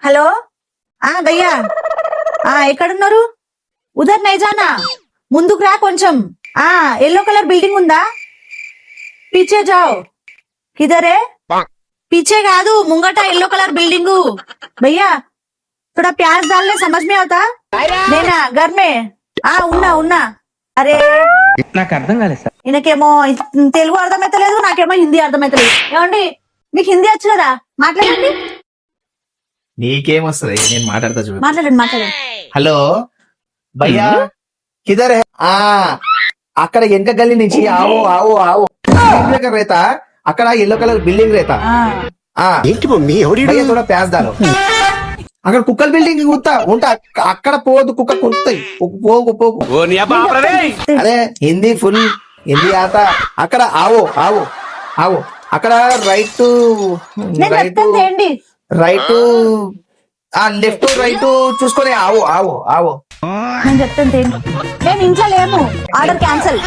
Hello భయ్యా ఎక్కడున్నారు? ఉదర్ నైజానా, ముందుకు రా కొంచెం. ఎల్లో కలర్ బిల్డింగ్ ఉందా? పీछे जाओ. किधर है? पीछे కాదు, ముంగట ఎల్లో కలర్ బిల్డింగ్. భయ్యా थोड़ा प्याज डालने समझ में आता నేనా घर में? ఉన్నా. అరే నాకు అర్థం కాలేదు సార్. ఈయనకేమో తెలుగు అర్థమైతలేదు, నాకేమో హిందీ అర్థమైతలేదు. ఏమండి మీకు హిందీ వచ్చు కదా, మాట్లాడండి. నీకేమొస్తుంది, నేను మాట్లాడతా చూడు. మాట్లాడండి. హలో భయ్యా, కిదర్ హై? అక్కడ వెనక గల్లీ నుంచి ఆవో రేతా, అక్కడ ఎల్లో కలర్ బిల్డింగ్ రేతా. ఏంటి మమ్మీ భయ్యా थोड़ा प्याज डालो. అక్కడ కుక్కల బిల్డింగ్ ఉంటా, అక్కడ పోదు, కుక్క కురుతాయి. పోగు. అదే హిందీ ఫుల్ హిందీ ఆతా. అక్కడ ఆవో అక్కడ రైట్ లెఫ్ట్ రైట్ చూసుకొని ఆవో. నేను చెప్తాను, నేను ఇంట్లో లేము. Order cancel.